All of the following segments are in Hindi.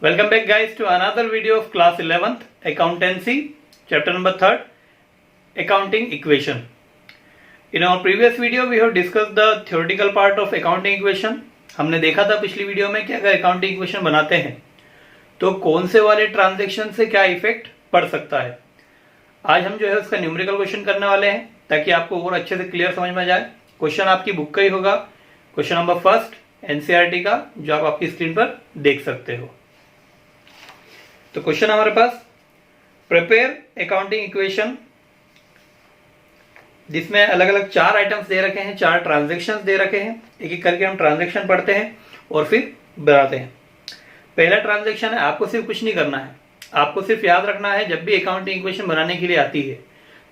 Welcome back guys to another video of class 11th accountancy chapter number 3rd accounting equation. In our previous video we have discussed the theoretical part of accounting equation. हमने देखा था पिछली वीडियो में कि अगर accounting equation बनाते हैं तो कौन से वाले ट्रांजेक्शन से क्या इफेक्ट पड़ सकता है. आज हम जो है उसका न्यूमेरिकल क्वेश्चन करने वाले हैं ताकि आपको और अच्छे से क्लियर समझ में जाए. क्वेश्चन आपकी बुक का ही होगा, क्वेश्चन नंबर फर्स्ट एनसीईआरटी का, जो आप आपकी स्क्रीन पर देख सकते हो. तो क्वेश्चन हमारे पास, प्रिपेयर अकाउंटिंग इक्वेशन, जिसमें अलग अलग चार आइटम्स दे रखे हैं, चार ट्रांजैक्शंस दे रखे हैं. एक एक करके हम ट्रांजैक्शन पढ़ते हैं और फिर बनाते हैं. पहला ट्रांजैक्शन है, आपको सिर्फ कुछ नहीं करना है, आपको सिर्फ याद रखना है जब भी अकाउंटिंग इक्वेशन बनाने के लिए आती है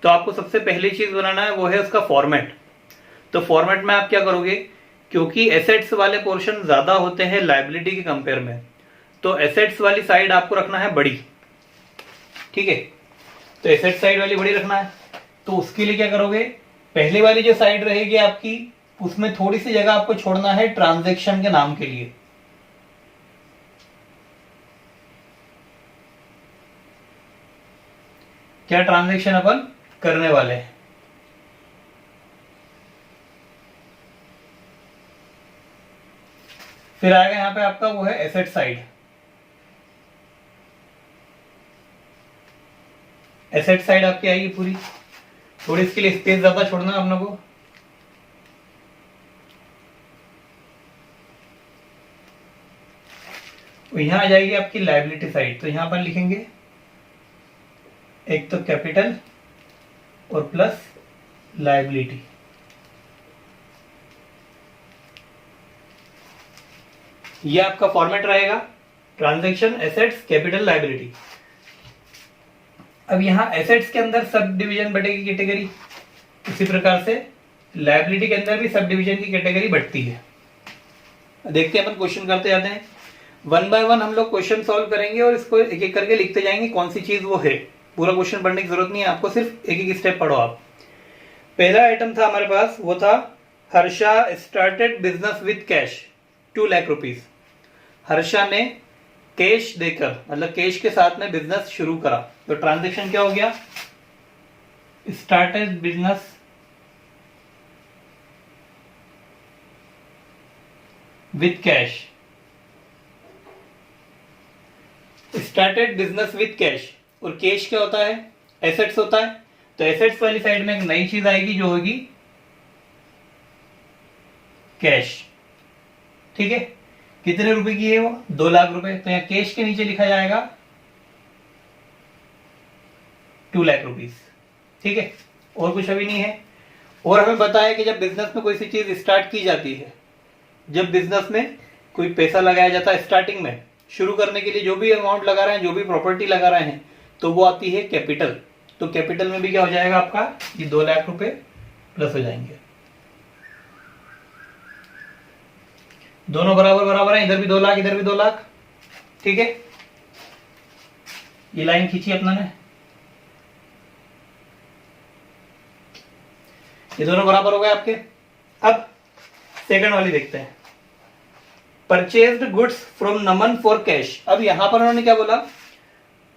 तो आपको सबसे पहली चीज बनाना है वो है उसका फॉर्मेट. तो फॉर्मेट में आप क्या करोगे, क्योंकि एसेट्स वाले पोर्शन ज्यादा होते हैं लायबिलिटी के कंपेयर में, तो एसेट्स वाली साइड आपको रखना है बड़ी. ठीक है, तो एसेट साइड वाली बड़ी रखना है. तो उसके लिए क्या करोगे, पहले वाली जो साइड रहेगी आपकी उसमें थोड़ी सी जगह आपको छोड़ना है ट्रांजैक्शन के नाम के लिए. क्या ट्रांजैक्शन अपन करने वाले हैं. फिर आएगा यहां पे आपका वो है एसेट साइड. एसेट साइड आपकी आएगी पूरी. थोड़ी इसके लिए स्पेस ज्यादा छोड़ना है हम लोग को. यहां आ जाएगी आपकी लायबिलिटी साइड. तो यहां पर लिखेंगे एक तो कैपिटल और प्लस लायबिलिटी. ये आपका फॉर्मेट रहेगा, ट्रांजैक्शन, एसेट्स, कैपिटल, लायबिलिटी. अब यहां एसेट्स के अंदर सब डिवीजन बटेगी कैटेगरी, इसी प्रकार से लायबिलिटी के अंदर भी सब डिवीजन की कैटेगरी बढ़ती है. देखते हैं, अपन क्वेश्चन करते जाते हैं. वन बाय वन हम लोग क्वेश्चन सॉल्व करेंगे और इसको एक एक करके लिखते जाएंगे कौन सी चीज वो है. पूरा क्वेश्चन पढ़ने की जरूरत नहीं है आपको, सिर्फ एक एक स्टेप पढ़ो आप. पहला आइटम था हमारे पास, वो था Harsha started business with cash 2 lakh rupees. Harsha ने कैश देकर, मतलब कैश के साथ में बिजनेस शुरू करा. तो ट्रांजैक्शन क्या हो गया, started business with cash. Started business with cash, और कैश क्या होता है, एसेट्स होता है. तो एसेट्स वाली साइड में एक नई चीज आएगी जो होगी कैश. ठीक है, कितने रुपए की है वो, 2 लाख रुपए. तो यहाँ कैश के नीचे लिखा जाएगा 2 लाख रुपीज. ठीक है, और कुछ अभी नहीं है. और हमें पता है कि जब बिजनेस में कोई सी चीज स्टार्ट की जाती है, जब बिजनेस में कोई पैसा लगाया जाता है स्टार्टिंग में, शुरू करने के लिए जो भी अमाउंट लगा रहे हैं, जो भी प्रॉपर्टी लगा रहे हैं, तो वो आती है कैपिटल. तो कैपिटल में भी क्या हो जाएगा आपका, ये 2 लाख रुपए प्लस हो जाएंगे. दोनों बराबर बराबर है, इधर भी 2 लाख, इधर भी 2 लाख. ठीक है, ये लाइन खींची अपना ने, ये दोनों बराबर हो गए आपके. अब सेकंड वाली देखते हैं, purchased goods from Naman for cash. अब यहां पर उन्होंने क्या बोला,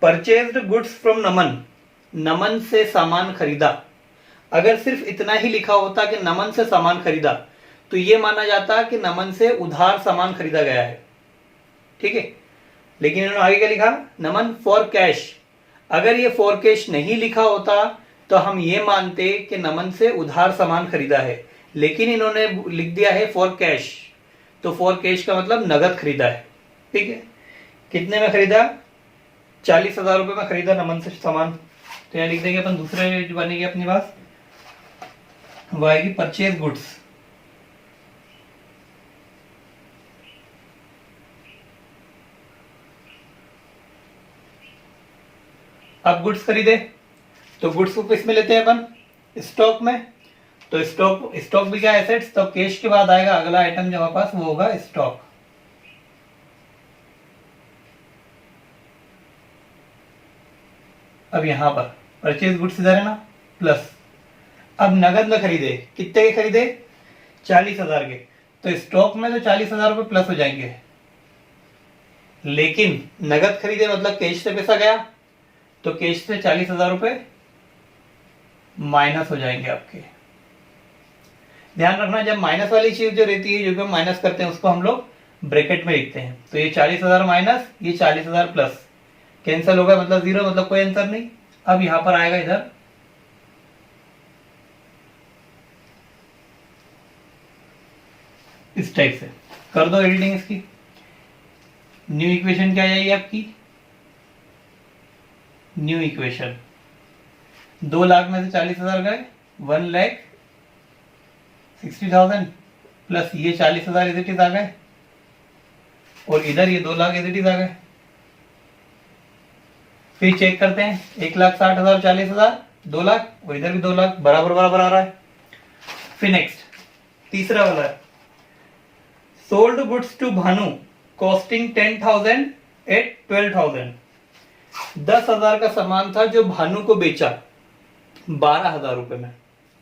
परचेज्ड गुड्स फ्रॉम नमन, नमन से सामान खरीदा. अगर सिर्फ इतना ही लिखा होता कि नमन से सामान खरीदा तो यह माना जाता कि नमन से उधार सामान खरीदा गया है. ठीक है, लेकिन इन्होंने आगे क्या लिखा, नमन फॉर कैश. अगर ये फॉर कैश नहीं लिखा होता तो हम ये मानते कि नमन से उधार सामान खरीदा है, लेकिन इन्होंने लिख दिया है फॉर कैश. तो फॉर कैश का मतलब नगद खरीदा है. ठीक है, कितने में खरीदा, 40,000 रुपए में खरीदा नमन से सामान. तो यहां लिख देंगे अपन, दूसरे जो बनेगी अपने पास वो आएगी परचेज गुड्स. अब गुड्स खरीदे तो गुड्स को किस में लेते हैं अपन, स्टॉक में. तो स्टॉक भी क्या, एसेट्स. तो कैश के बाद आएगा अगला आइटम जो हमारे पास, वो होगा स्टॉक. अब यहां पर परचेज गुड्स इधर है ना, प्लस. अब नगद में खरीदे, कितने के खरीदे, 40,000 के. तो स्टॉक में तो 40,000 रुपए प्लस हो जाएंगे. लेकिन नगद खरीदे मतलब कैश से पैसा गया, तो कैश से 40,000 रुपए माइनस हो जाएंगे आपके। ध्यान रखना, जब माइनस वाली चीज जो रहती है, जो भी हम माइनस करते हैं, उसको हम लोग ब्रैकेट में लिखते हैं। तो ये 40,000 माइनस ये 40,000 प्लस, कैंसिल हो गया मतलब जीरो, मतलब कोई आंसर नहीं। अब यहां पर आएगा इधर इस टाइप से कर दो एडिटिंग इसकी। न्यू इक्वेशन क्या आएगी आपकी, न्यू इक्वेशन 2 लाख में से 40,000 गए, 1,60,000 प्लस ये 40,000 इज इट इज आ गए, और इधर ये 2 लाख इज इट इज आ गए। फिर चेक करते हैं, 1,60,000 40,000 2 लाख, और इधर भी 2 लाख, बराबर बराबर आ रहा है। फिर नेक्स्ट तीसरा वाला है, sold goods to Bhanu costing 10,000 at 12,000। 10,000 का सामान था जो भानु को बेचा 12,000 रुपए में।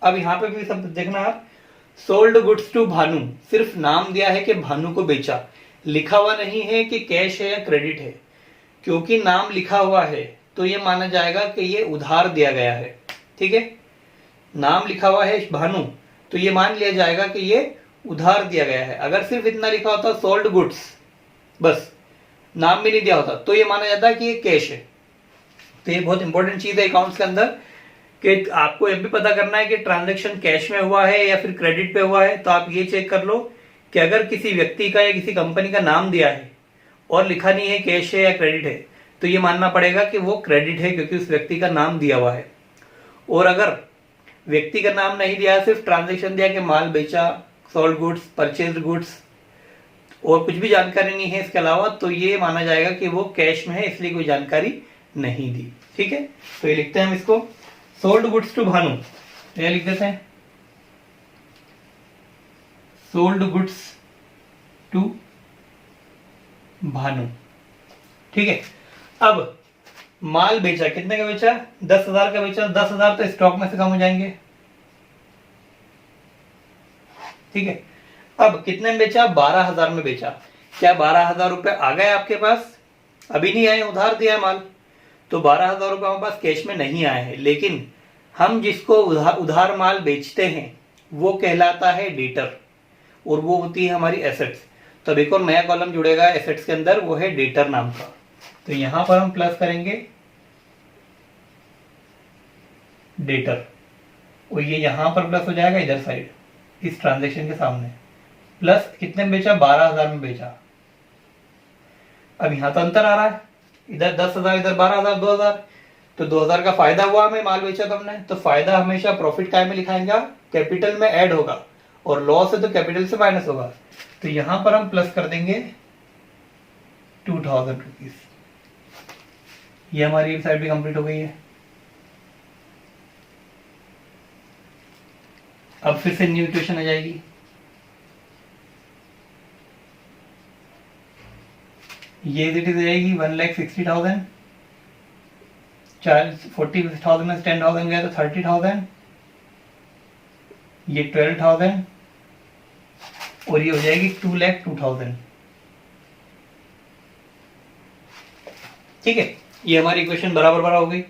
अब यहां पे भी सब देखना आप, सोल्ड गुड्स टू भानु, सिर्फ नाम दिया है कि भानु को बेचा, लिखा हुआ नहीं है कि कैश है या क्रेडिट है। क्योंकि नाम लिखा हुआ है तो ये माना जाएगा कि ये उधार दिया गया है। ठीक है, नाम लिखा हुआ है भानु, तो ये मान लिया जाएगा कि ये उधार दिया गया है। अगर सिर्फ इतना लिखा होता सोल्ड गुड्स, बस नाम भी नहीं दिया होता, तो ये माना जाता है कि ये कैश है। तो ये बहुत इंपॉर्टेंट चीज है अकाउंट्स के अंदर, कि आपको ये भी पता करना है कि ट्रांजैक्शन कैश में हुआ है या फिर क्रेडिट पे हुआ है। तो आप ये चेक कर लो कि अगर किसी व्यक्ति का या किसी कंपनी का नाम दिया है और लिखा नहीं है कैश है या क्रेडिट है, तो ये मानना पड़ेगा कि वो क्रेडिट है, क्योंकि उस व्यक्ति का नाम दिया हुआ है। और अगर व्यक्ति का नाम नहीं दिया, सिर्फ ट्रांजैक्शन दिया कि माल बेचा, सोल्ड गुड्स, परचेज्ड गुड्स, और कुछ भी जानकारी नहीं है इसके अलावा, तो ये माना जाएगा कि वो कैश में है, इसलिए कोई जानकारी नहीं दी। ठीक है, तो ये लिखते हैं हम इसको, सोल्ड गुड्स टू भानु, तो ये लिख देते हैं सोल्ड गुड्स टू भानु। ठीक है, अब माल बेचा, कितने का बेचा, 10,000 का बेचा। 10,000 तो स्टॉक में से कम हो जाएंगे। ठीक है, अब कितने में बेचा, 12,000 में बेचा। क्या 12,000 रुपए आ गए आपके पास, अभी नहीं आए, उधार दिया है माल, तो 12,000 रुपए हमारे पास कैश में नहीं आए हैं। लेकिन हम जिसको उधार माल बेचते हैं वो कहलाता है डेटर, और वो होती है हमारी एसेट्स। तो अब एक और नया कॉलम जुड़ेगा एसेट्स के अंदर, वो है डेटर नाम का। तो यहां पर हम प्लस करेंगे डेटर, और ये यहां पर प्लस हो जाएगा इधर साइड इस ट्रांजैक्शन के सामने। प्लस कितने में बेचा, 12,000 में बेचा। अब यहां तो अंतर आ रहा है, इधर 10,000 इधर 12,000, 2,000, तो 2,000 का फायदा हुआ, हमें माल बेचा तो हमने। तो फायदा हमेशा प्रॉफिट काय में लिखाएंगे, कैपिटल में ऐड होगा, और लॉस है तो कैपिटल से माइनस होगा। तो यहां पर हम प्लस कर देंगे 2,000 रुपीज। ये हमारी एक साइड भी कंप्लीट हो गई है। अब फिर से न्यू इक्वेशन आ जाएगी, ये इट इज जाएगी 1,60,000, 40,000 में 10,000 गया तो 30,000, ये 12,000, और ये हो जाएगी 2,02,000। ठीक है, ये हमारी इक्वेशन बराबर बराबर हो गई।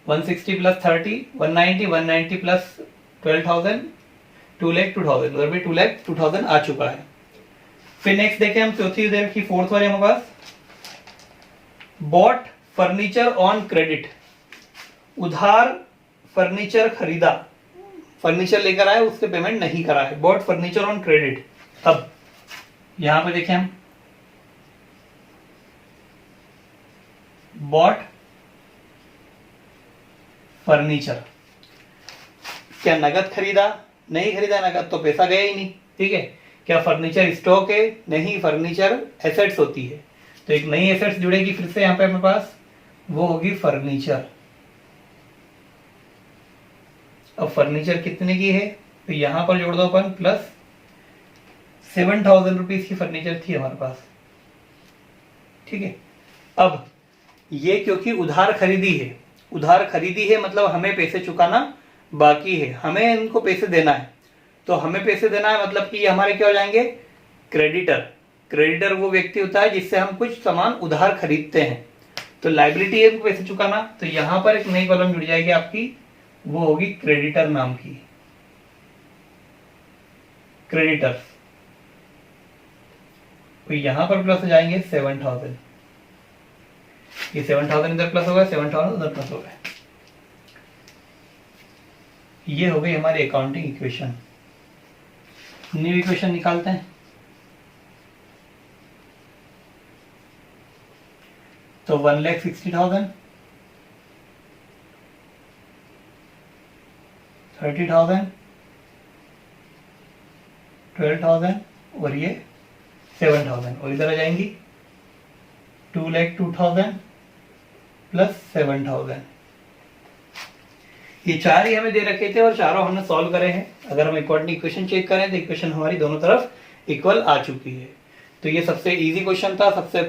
160 प्लस 30 190, 190 प्लस 12,000 2,02,000, उधर भी 2,02,000 आ चुका है। फिर नेक्स्ट देखें हम चौथी देर की फोर्थ वाले हमारे पास, बॉट फर्नीचर ऑन क्रेडिट, उधार फर्नीचर खरीदा, फर्नीचर लेकर आए, उसके पेमेंट नहीं करा है, बॉट फर्नीचर ऑन क्रेडिट। अब यहां पे देखें हम, बॉट फर्नीचर, क्या नगद खरीदा, नहीं खरीदा नगद तो पैसा गया ही नहीं। ठीक है, क्या फर्नीचर स्टॉक है, नहीं, फर्नीचर एसेट्स होती है। तो एक नई एसेट्स जुड़ेगी फिर से यहां पे अपने पास, वो होगी फर्नीचर। अब फर्नीचर कितने की है, तो यहां पर जोड़ दो अपन, प्लस 7,000 रुपीज की फर्नीचर थी हमारे पास। ठीक है, अब ये क्योंकि उधार खरीदी है, उधार खरीदी है मतलब हमें पैसे चुकाना बाकी है, हमें इनको पैसे देना है। तो हमें पैसे देना है मतलब कि ये हमारे क्या हो जाएंगे, क्रेडिटर। क्रेडिटर वो व्यक्ति होता है जिससे हम कुछ सामान उधार खरीदते हैं। तो लाइबिलिटी है पैसे चुकाना, तो यहां पर एक नई कॉलम जुड़ जाएगी आपकी, वो होगी क्रेडिटर नाम की, क्रेडिटर्स। तो यहां पर प्लस हो जाएंगे 7000, ये 7000 इधर प्लस होगा, 7000 उधर प्लस होगा। ये हो गई हमारी अकाउंटिंग इक्वेशन। न्यू इक्वेशन निकालते हैं। तो 1,60,000, 30,000, 12,000 और ये 7,000, और इधर आ जाएंगी 2,02,000 प्लस 7,000। ये चार ही हमें दे रखे थे और चारों हमने सॉल्व करे हैं। अगर हम अकॉर्डिंग इक्वेशन चेक करें तो इक्वेशन हमारी दोनों तरफ इक्वल आ चुकी है। तो ये सबसे इजी क्वेश्चन था, सबसे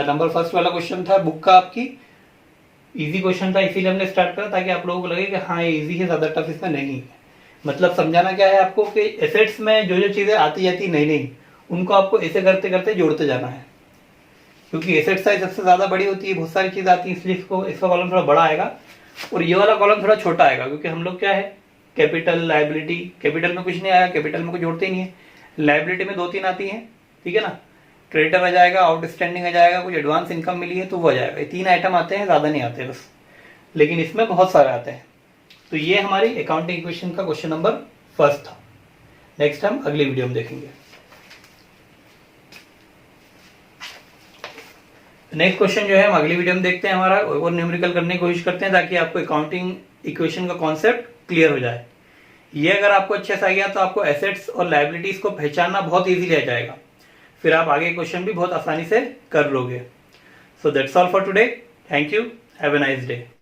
नंबर फर्स्ट वाला क्वेश्चन था बुक का, आपकी इजी क्वेश्चन था, इसीलिए हमने स्टार्ट करा ताकि आप लोगों को लगे कि हाँ ये इजी है, ज्यादा टफ इसमें नहीं है। मतलब समझाना क्या है आपको कि एसेट्स में जो जो चीजें आती जाती नई नई, उनको आपको ऐसे करते करते जोड़ते जाना है, क्योंकि एसेट साइज सबसे ज्यादा बड़ी होती है, बहुत सारी चीज आती है, इसलिए इसका कॉलम थोड़ा बड़ा आएगा और ये वाला कॉलम थोड़ा छोटा आएगा, क्योंकि हम लोग क्या है कैपिटल लायबिलिटी, कैपिटल में कुछ नहीं आया, कैपिटल में कुछ जोड़ते ही नहीं है, लायबिलिटी में 2-3 आती है, ठीक है ना, क्रेडिटर आ जाएगा, आउटस्टैंडिंग आ जाएगा, कुछ एडवांस इनकम मिली है तो वो आ जाएगा। ये 3 आइटम आते हैं, ज्यादा नहीं आते बस, लेकिन इसमें बहुत सारे आते हैं। तो ये हमारी अकाउंटिंग इक्वेशन का क्वेश्चन नंबर फर्स्ट था। नेक्स्ट हम अगली वीडियो में देखेंगे। नेक्स्ट क्वेश्चन जो है हम अगली वीडियो में देखते हैं हमारा, और न्यूमेरिकल करने की कोशिश करते हैं ताकि आपको अकाउंटिंग इक्वेशन का कॉन्सेप्ट क्लियर हो जाए। ये अगर आपको अच्छे से आ गया तो आपको एसेट्स और लायबिलिटीज को पहचानना बहुत इजीली आ जाएगा, फिर आप आगे क्वेश्चन भी बहुत आसानी से कर लोगे। So that's all for today, thank you, have a nice day.